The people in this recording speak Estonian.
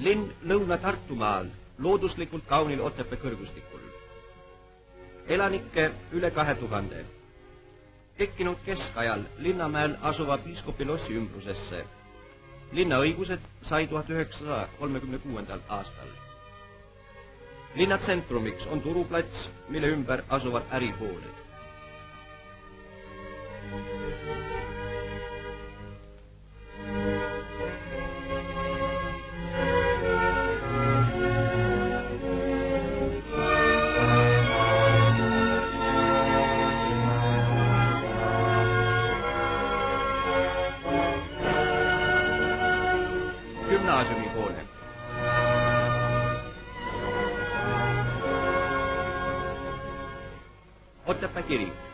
Linn Lõuna-Tartumaal, looduslikult kaunil Otepää kõrgustikul. Elanikke üle 2000. Tekkinud keskajal Linnamäel asuva piiskopi lossi ümbrusesse. Linnaõigused sai 1936. aastal. Linna tsentrumiks on turuplats, mille ümber asuvad ärihooned. Gümnaasiumihoone. Otepää kirik.